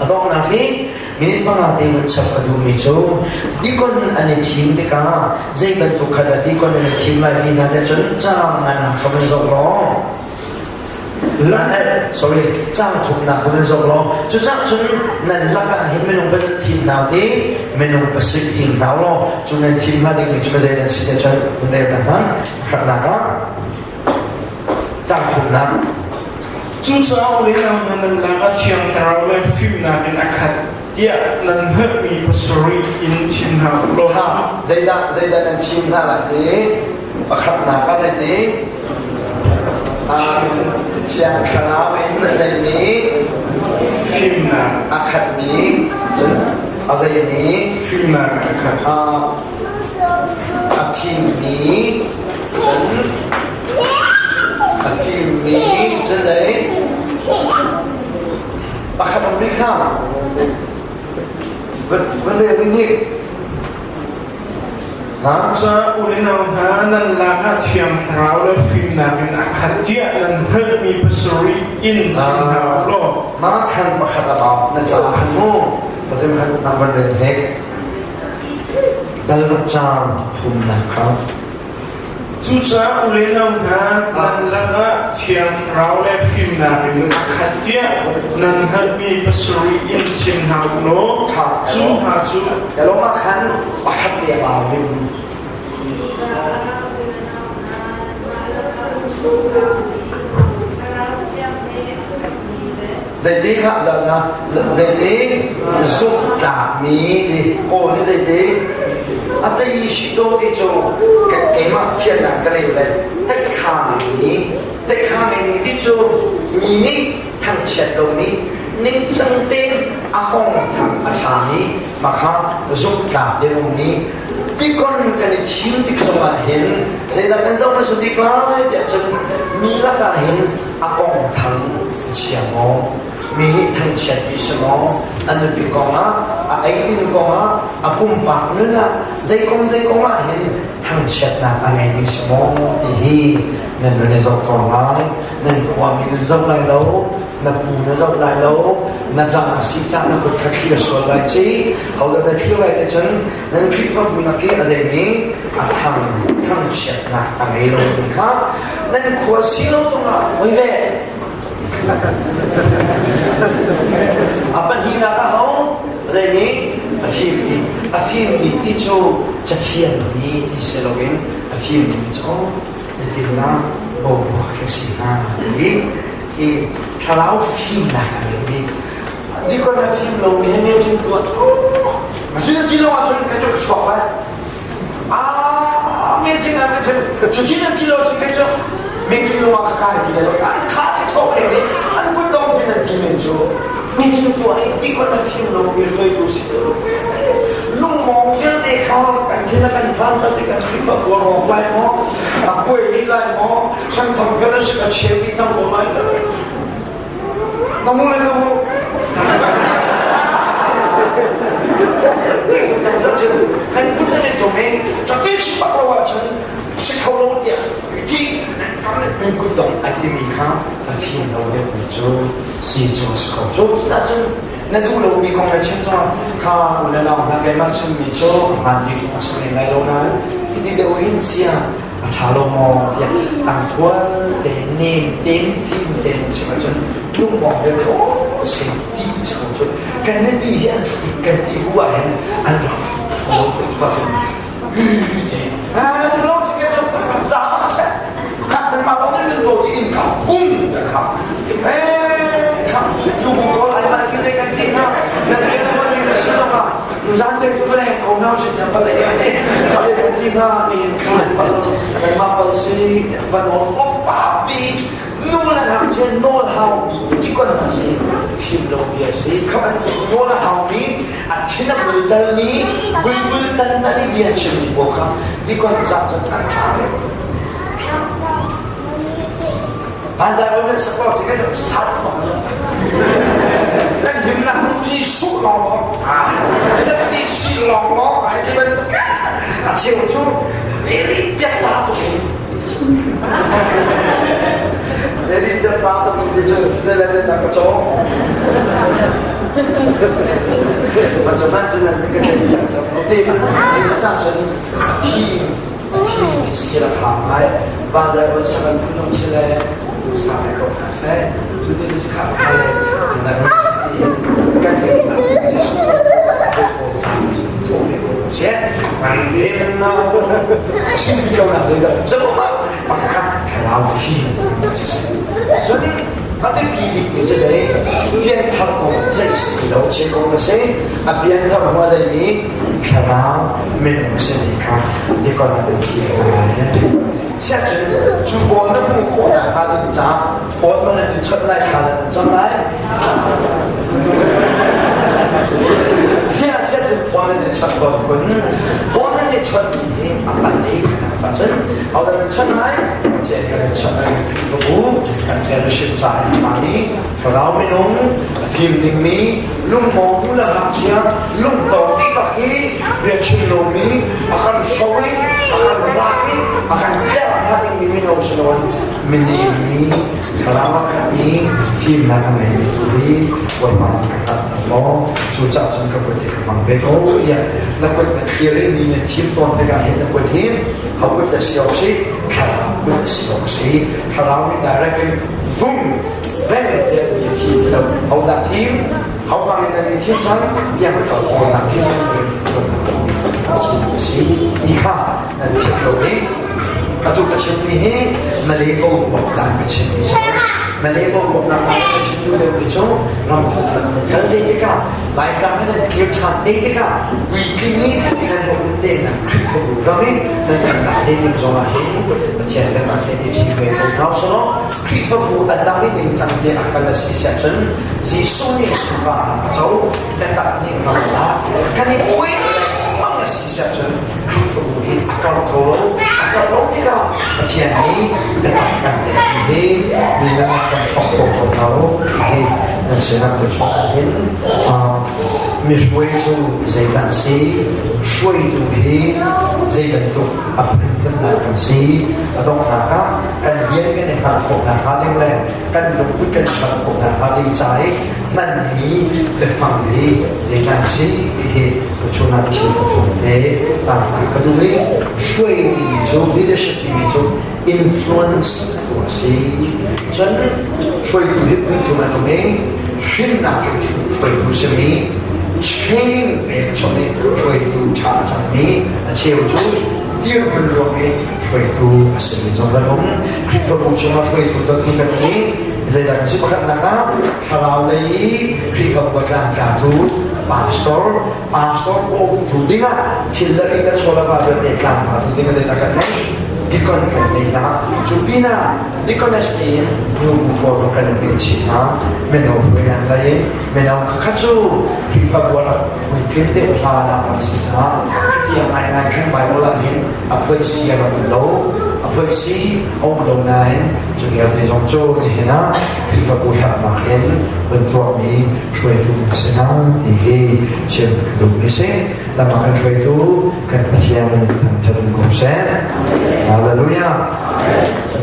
adong na ki minit pangate mo sa kadumi so di kon ani team te ka zai ban tu khada di kon ani team la di na de chon cha ngana khamen zo lo la sorry cha thum na khamen zo lo chu cha chun nan la ka hin menung ba team na te menung ba sit team na lo chu nan team la de mi chu ba zai na sit de chon kun de ka ha khana ka cha thum na chú cháu lấy nào nên là các trường giáo lên phim nào nên akad dia nên hết bị pasuri in chim nào lo ha dây đa nên chim na là thế akad na ka thế chiang khana in dây ní phim nào akad ní dây ní phim nào akad phim ní phim ní chân đấy bác khát ông đi khá vấn đề như thế hả cha u lên nào nên là các trường giáo lên phim nào nên akad dia nên hết bị pasuri in chim nào lo má khăn bác khát bảo nên chả khăn mô và thêm khăn nằm vấn đề thế đây là trang thùng nạc không chú cháu lên nào nên là các trường giáo lên phim nào nên akad dia nên hết bị pasuri in chim nào lo chú ha chú để lúc má khăn bác khát địa bảo mình dạy tí khác giờ là dạy tí giúp cả mí thì cô như dạy tí đây chỉ đôi cái chỗ cái mà phiền là cái này này tay khá mí cái chỗ mí ní thằng chết đầu mí nín chân tên công thằng chả mí mà khá giúp cả để đồng mí đi con cái này chín thì không mà hiện dạy là cái dấu mà số đi qua để chân mí là cả hiện công thằng chả mó mi thằng chết bị sao anh được bị con á ấy đi con á cũng bạc nữa là dây con á hiện thằng chết là anh ấy bị sao thì nên nó dọc còn lại nên qua mình dọc lại lâu nó nó dọc lại lâu nó rằng sĩ cha nó có các khi sửa lại chứ họ đã khi lại cái chân nên khi pháp bùn kia ở đây ní thằng chết là anh ấy lâu hơn khác nên qua xí lâu mà mới về apa ni nak tahu? Saya ni afim ni tijo cacian ni di selogin afim ni tijo nanti na bawa kesihatan ni kalau film nak ni jika nak film lo ni ni tu macam ni lo macam kerja kecuali mungkin macam cuci nanti lo kerja mungkin lo makan kaya lo kan kaya cok ni an pun dong jenis dimen jo mungkin tu ai ikut nak film lo biar tu sih lu mau yang ni kalau kan jenis kan plan tapi kan kita buat orang lain mau aku ini lain mau sang thằng phía nó sẽ có chuyện đi trong bộ máy nó muốn lên không chẳng rất chừng nên cũng đã lên tụi mình cho tới khi bắt đầu vào chân sẽ không lâu tiền thì nên cũng đồng ai tìm mình khác và phim đầu tiên của chú xin cho sự khẩu chú đã chân nên đủ lâu mình còn phải chân toàn khá một lần nào là cái mắt chân mình cho bạn đi cũng sẽ lên lại lâu nãy thì đi đều in xia thả lô mò việc tăng thua để nên đến phim đến sự mà chân lúc mò được đó sẽ đi sự khẩu chú cái này bị hiện cái gì của anh làm lâu chú và từ lâu thì cái đó giảm mà chết mà nó lên đồ thì khảo cung để khảo khảo dùng có lại mà cái cái gì nào nên cái đó thì sử dụng mà gian tiền chúng ta không nào sẽ nhập vào lại cái gì nào thì khảo cái mà bác sĩ và nó có bảo vì nô là làm trên nô là hào đi con là gì phim đầu bia gì các bạn nô là hào mi trên là người ta mi bưng tân ta đi bia chừng bộ khá đi con dạng cho tăng khảo bây giờ nó sẽ có cái đó sát vào cái hiểm là không đi xuống lòng rất đi suy lòng nó phải thì bên cả chiều chú để đi biết ra tụi mình để đi biết ra tụi mình thì chơi là cái chỗ มันสามารถจะนั่นก็ได้อย่างเราได้มันในพระเจ้าฉันที่เสียละพาไม้บางใจวันสักวันพุ่งเฉลยสามก็ขาเซ่จุดนี้จะขาดไปเลยแต่เราจะดีกันเลยนะที่สุดเช่นมันเรียนเราสิ่งที่เราทำได้จะบอกว่าปากกาแค่เราฟิล์มจะเสร็จส่วนอันนี้ปีนี้จะเสร็จเรียนทำของใจสิ่งที่เราเชื่อของเราเสร็จเรียนทำของใจนี้แค่เราไม่รู้สิ่งที่เขาที่ก่อนเราเป็นที่อะไร现在中国那么国家，他的家，我们的出来看，将来。现在我们的出国军，我们的出兵啊，本地看战争，好的出来，这个出来服务，跟这个现在哪里，从老民农，film里面，龙毛乌拉哈吉啊，龙高地巴基，别去农民，akan showy, akan laki, akan ating mininosunon minimi karama kami film na kami mituli wala makakata mo sucap sa kapatid kamang beko ya napot na kiri ni tim tuan tagahin na kutin hawit na siyoksi karawit na siyoksi karawit na rekin boom very dead ni tim hawit na tim hawit na ni tim sang yang hawit na tim si ika na tiklobi atau kecil Malaysia bukan kecil Malaysia bukan nama kecil itu kecil ramai kalau dia lain kami tu kita dia weekend dan kemudian ramai dan ada di zona ini macam ada di sini kalau sono kita buat tapi di macam dia akan sesuatu si sunyi suka atau tak ni ramai kan itu mana sesuatu akal kalau kita macam ni berkaitan dengan ini bila kita fokus tahu dan sedang bercakap misway tu zaidan si sway tu bi zaidan tu apa yang si atau nak kan dia kan yang tak kau nak ada yang kan lu kan tak kau nak ada yang cai man ni the family zaidan si ini bercakap tu tak kedua sway ini tu leadership ini tu influence tu si jadi sway tu itu macam ni shin nak sway tu sini training actually try to charge me achieve to dear belong me try to asli zongalong kripto cuma try to dokin ni saya dah siapa nak kalau lagi kripto bukan katu pastor oh tudinga killer kita soal apa dekam tudinga saya tak kenal dikon kerana jubina dikon estiin nunggu bodoh kerana bencina menau yang lain menau kacau kita buat weekend deh pada masa yang lain kan baru lagi apa sih yang belum apa sih orang lain juga ada yang jauh ni na kita buat makin bentuk ni cuy tu senang tinggi cenderung bising dan makan cuy tu kan pasti yang tertentu konsen. Haleluya.